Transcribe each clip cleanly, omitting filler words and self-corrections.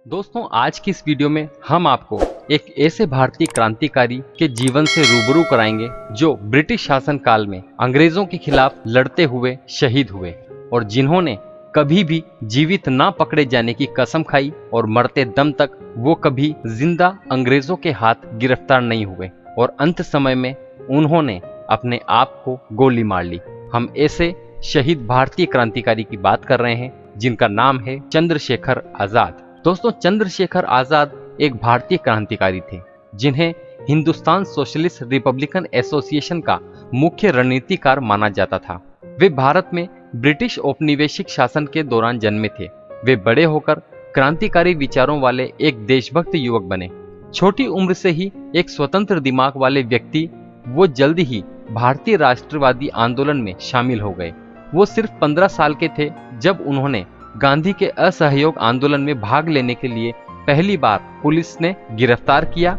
दोस्तों, आज की इस वीडियो में हम आपको एक ऐसे भारतीय क्रांतिकारी के जीवन से रूबरू कराएंगे जो ब्रिटिश शासन काल में अंग्रेजों के खिलाफ लड़ते हुए शहीद हुए और जिन्होंने कभी भी जीवित ना पकड़े जाने की कसम खाई और मरते दम तक वो कभी जिंदा अंग्रेजों के हाथ गिरफ्तार नहीं हुए और अंत समय में उन्होंने अपने आप को गोली मार ली। हम ऐसे शहीद भारतीय क्रांतिकारी की बात कर रहे हैं जिनका नाम है चंद्रशेखर आजाद। दोस्तों, चंद्रशेखर आजाद एक भारतीय क्रांतिकारी थे जिन्हें हिंदुस्तान सोशलिस्ट रिपब्लिकन एसोसिएशन का मुख्य रणनीतिकार माना जाता था। वे भारत में ब्रिटिश औपनिवेशिक शासन के दौरान जन्मे थे। वे बड़े होकर क्रांतिकारी विचारों वाले एक देशभक्त युवक बने। छोटी उम्र से ही एक स्वतंत्र दिमाग वाले व्यक्ति, वो जल्द ही भारतीय राष्ट्रवादी आंदोलन में शामिल हो गए। वो सिर्फ 15 साल के थे जब उन्होंने गांधी के असहयोग आंदोलन में भाग लेने के लिए पहली बार पुलिस ने गिरफ्तार किया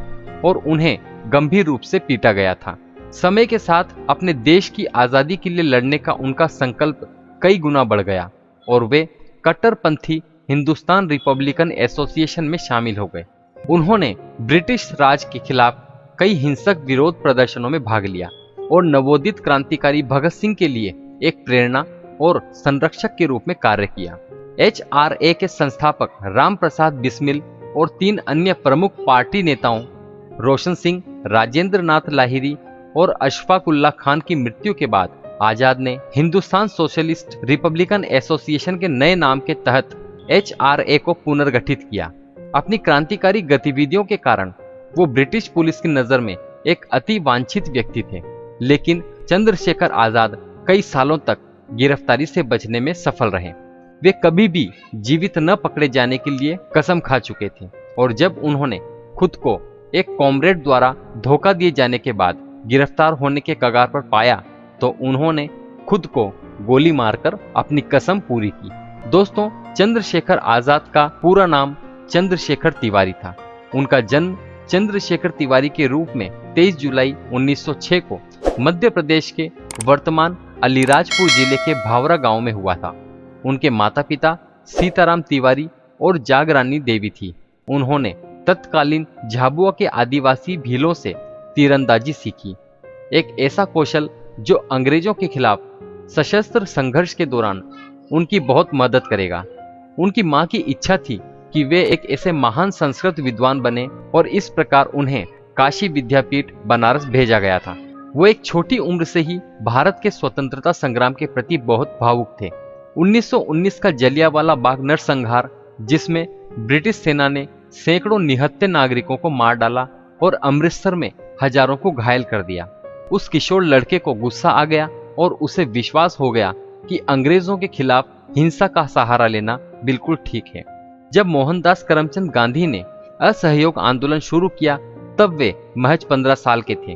और उन्हें गंभीर रूप से पीटा गया था। समय के साथ अपने देश की आजादी के लिए लड़ने का उनका संकल्प कई गुना बढ़ गया और वे कट्टरपंथी हिंदुस्तान रिपब्लिकन एसोसिएशन में शामिल हो गए। उन्होंने ब्रिटिश राज के खिलाफ कई हिंसक विरोध प्रदर्शनों में भाग लिया और नवोदित क्रांतिकारी भगत सिंह के लिए एक प्रेरणा और संरक्षक के रूप में कार्य किया। HRA के संस्थापक राम प्रसाद बिस्मिल और 3 अन्य प्रमुख पार्टी नेताओं रोशन सिंह, राजेंद्र नाथ लाहिरी और अशफाक उल्लाह खान की मृत्यु के बाद आजाद ने हिंदुस्तान सोशलिस्ट रिपब्लिकन एसोसिएशन के नए नाम के तहत HRA को पुनर्गठित किया। अपनी क्रांतिकारी गतिविधियों के कारण वो ब्रिटिश पुलिस की नजर में एक अति वांछित व्यक्ति थे, लेकिन चंद्रशेखर आजाद कई सालों तक गिरफ्तारी से बचने में सफल रहे। वे कभी भी जीवित न पकड़े जाने के लिए कसम खा चुके थे और जब उन्होंने खुद को एक कॉमरेड द्वारा धोखा दिए जाने के बाद गिरफ्तार होने के कगार पर पाया तो उन्होंने खुद को गोली मारकर अपनी कसम पूरी की। दोस्तों, चंद्रशेखर आजाद का पूरा नाम चंद्रशेखर तिवारी था। उनका जन्म चंद्रशेखर तिवारी के रूप में 23 जुलाई 1906 को मध्य प्रदेश के वर्तमान अलीराजपुर जिले के भावरा गांव में हुआ था। उनके माता पिता सीताराम तिवारी और जागरानी देवी थी। उन्होंने तत्कालीन झाबुआ के आदिवासी भीलों से तीरंदाजी सीखी, एक ऐसा कौशल जो अंग्रेजों के खिलाफ सशस्त्र संघर्ष के दौरान उनकी बहुत मदद करेगा। उनकी मां की इच्छा थी कि वे एक ऐसे महान संस्कृत विद्वान बने और इस प्रकार उन्हें काशी विद्यापीठ बनारस भेजा गया था। वो एक छोटी उम्र से ही भारत के स्वतंत्रता संग्राम के प्रति बहुत भावुक थे। 1919 का जलियांवाला बाग नरसंहार, जिसमें ब्रिटिश सेना ने सैकड़ों निहत्थे नागरिकों को मार डाला और अमृतसर में हजारों को घायल कर दिया, उस किशोर लड़के को गुस्सा आ गया और उसे विश्वास हो गया कि अंग्रेजों के खिलाफ हिंसा का सहारा लेना बिल्कुल ठीक है। जब मोहनदास करमचंद गांधी ने असहयोग आंदोलन शुरू किया तब वे महज 15 साल के थे।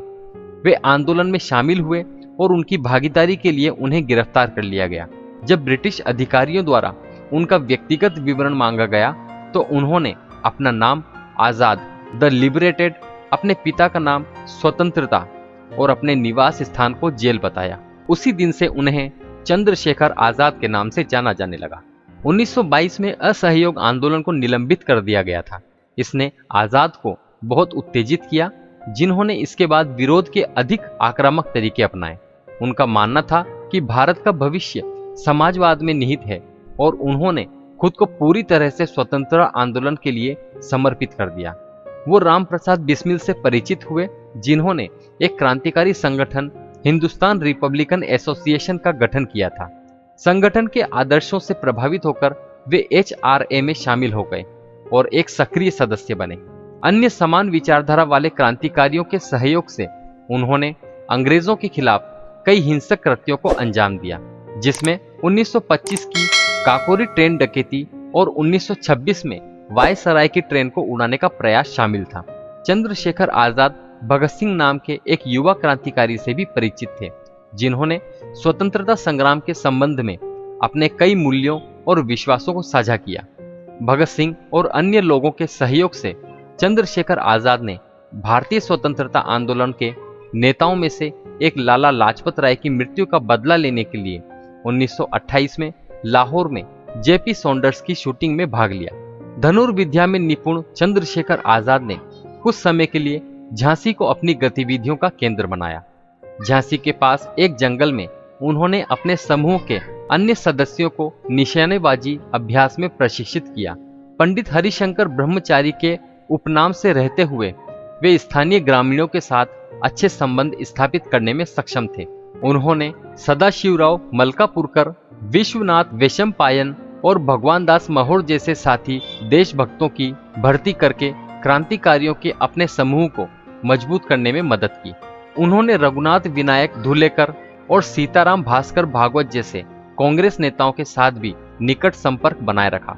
वे आंदोलन में शामिल हुए और उनकी भागीदारी के लिए उन्हें गिरफ्तार कर लिया गया। जब ब्रिटिश अधिकारियों द्वारा उनका व्यक्तिगत विवरण मांगा गया तो उन्होंने अपना नाम आजाद द लिबरेटेड, अपने पिता का नाम स्वतंत्रता और अपने निवास स्थान को जेल बताया। उसी दिन से उन्हें चंद्रशेखर आजाद के नाम से जाना जाने लगा। 1922 में असहयोग आंदोलन को निलंबित कर दिया गया था। इसने आजाद को बहुत उत्तेजित किया, जिन्होंने इसके बाद विरोध के अधिक आक्रामक तरीके अपनाए। उनका मानना था कि भारत का भविष्य समाजवाद में निहित है और उन्होंने खुद को पूरी तरह से स्वतंत्रता आंदोलन के लिए समर्पित कर दिया। वो राम प्रसाद बिस्मिल से परिचित हुए, जिन्होंने एक क्रांतिकारी संगठन हिंदुस्तान रिपब्लिकन एसोसिएशन का गठन किया था। संगठन के आदर्शों से प्रभावित होकर वे HRA में शामिल हो गए और एक सक्रिय सदस्य बने। अन्य समान विचारधारा वाले क्रांतिकारियों के सहयोग से उन्होंने अंग्रेजों के खिलाफ कई हिंसक कृत्यों को अंजाम दिया, जिसमें 1925 की काकोरी ट्रेन डकैती और 1926 में वायसराय की ट्रेन को उड़ाने का प्रयास शामिल था। चंद्रशेखर आजाद भगत सिंह नाम के एक युवा क्रांतिकारी से भी परिचित थे, जिन्होंने स्वतंत्रता संग्राम के संबंध में अपने कई मूल्यों और विश्वासों को साझा किया। भगत सिंह और अन्य लोगों के सहयोग से चंद्रशेखर आजाद ने भारतीय स्वतंत्रता आंदोलन के नेताओं में से एक लाला लाजपत राय की मृत्यु का बदला लेने के लिए 1928 में लाहौर में JP सॉन्डर्स की शूटिंग में भाग लिया। धनुर्विद्या में निपुण चंद्रशेखर आजाद ने कुछ समय के लिए झांसी को अपनी गतिविधियों का केंद्र बनाया। झांसी के पास एक जंगल में उन्होंने अपने समूह के अन्य सदस्यों को निशानेबाजी अभ्यास में प्रशिक्षित किया। पंडित हरिशंकर ब्रह्मचारी के उपनाम से रहते हुए वे स्थानीय ग्रामीणों के साथ अच्छे संबंध स्थापित करने में सक्षम थे। उन्होंने सदाशिवराव मलकापुरकर, विश्वनाथ वेशमपायन और भगवान दास महोर जैसे साथी देशभक्तों की भर्ती करके क्रांतिकारियों के अपने समूह को मजबूत करने में मदद की। उन्होंने रघुनाथ विनायक धुलेकर और सीताराम भास्कर भागवत जैसे कांग्रेस नेताओं के साथ भी निकट संपर्क बनाए रखा।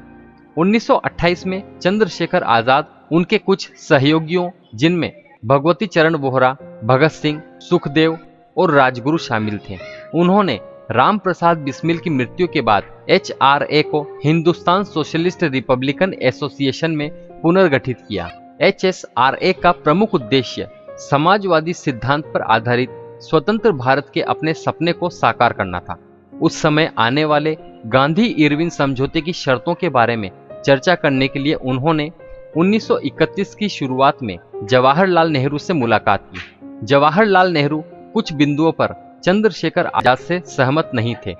1928 में चंद्रशेखर आजाद उनके कुछ सहयोगियों, जिनमें भगवती चरण वोहरा, भगत सिंह, सुखदेव और राजगुरु शामिल थे, उन्होंने राम प्रसाद बिस्मिल की मृत्यु के बाद HRA को हिंदुस्तान सोशलिस्ट रिपब्लिकन एसोसिएशन में पुनर्गठित किया। HSRA का प्रमुख उद्देश्य समाजवादी सिद्धांत पर आधारित स्वतंत्र भारत के अपने सपने को साकार करना था। उस समय आने वाले गांधी इरविन समझौते की शर्तों के बारे में चर्चा करने के लिए उन्होंने 1931 की शुरुआत में जवाहरलाल नेहरू से मुलाकात की। जवाहरलाल नेहरू कुछ बिंदुओं पर चंद्रशेखर आजाद से सहमत नहीं थे।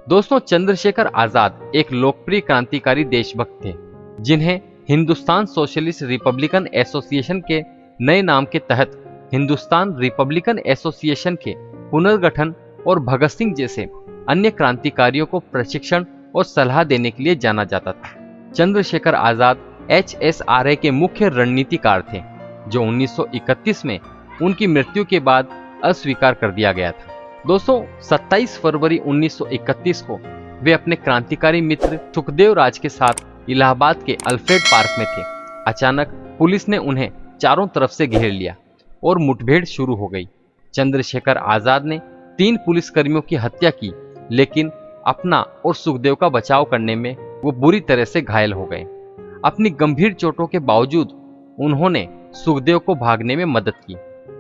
दोस्तों, चंद्रशेखर आजाद एक लोकप्रिय क्रांतिकारी देशभक्त थे, जिन्हें हिंदुस्तान सोशलिस्ट रिपब्लिकन एसोसिएशन के नए नाम के तहत हिंदुस्तान रिपब्लिकन एसोसिएशन के पुनर्गठन और भगत सिंह जैसे अन्य क्रांतिकारियों को प्रशिक्षण और सलाह देने के लिए जाना जाता था। चंद्रशेखर आजाद HSRA के मुख्य रणनीतिकार थे, जो 1931 में उनकी मृत्यु के बाद अस्वीकार कर दिया गया था। दोस्तों, 27 फरवरी 1931 को वे अपने क्रांतिकारी मित्र सुखदेव राज के साथ इलाहाबाद के अल्फ्रेड पार्क में थे। अचानक पुलिस ने उन्हें चारों तरफ से घेर लिया और मुठभेड़ शुरू हो गई। चंद्रशेखर आजाद ने 3 पुलिसकर्मियों की हत्या की, लेकिन अपना और सुखदेव का बचाव करने में वो बुरी तरह से घायल हो गए। अपनी गंभीर चोटों के बावजूद उन्होंने सुखदेव को भागने में मदद की।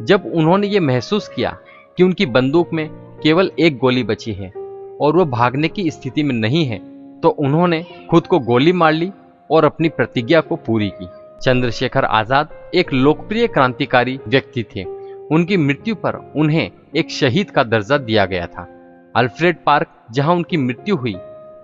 जब उन्होंने ये महसूस किया कि उनकी बंदूक में केवल एक गोली बची है और वो भागने की स्थिति में नहीं है, तो उन्होंने खुद को गोली मार ली और अपनी प्रतिज्ञा को पूरी की। चंद्रशेखर आजाद एक लोकप्रिय क्रांतिकारी व्यक्ति थे। उनकी मृत्यु पर उन्हें एक शहीद का दर्जा दिया गया था। अल्फ्रेड पार्क, जहां उनकी मृत्यु हुई,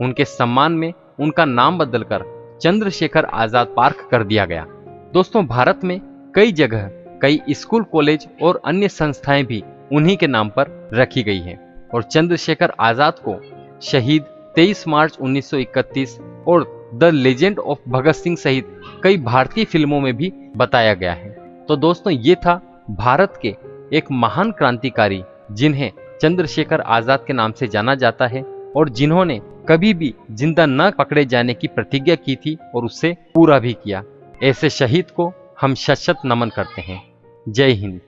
उनके सम्मान में उनका नाम बदलकर चंद्रशेखर आजाद पार्क कर दिया गया। दोस्तों, भारत में कई जगह कई स्कूल, कॉलेज और अन्य संस्थाएं भी उन्हीं के नाम पर रखी गई हैं और चंद्रशेखर आजाद को शहीद 23 मार्च 1931 और the legend of Bhagat Singh सहित कई भारतीय फिल्मों में भी बताया गया है। तो दोस्तों, ये था भारत के एक महान क्रांतिकारी जिन्हें चंद्रशेखर आजाद के नाम से जाना जाता है और जिन्होंने कभी भी जिंदा न पकड़े जाने की प्रतिज्ञा की थी और उससे पूरा भी किया। ऐसे शहीद को हम शत शत नमन करते हैं। जय हिंद।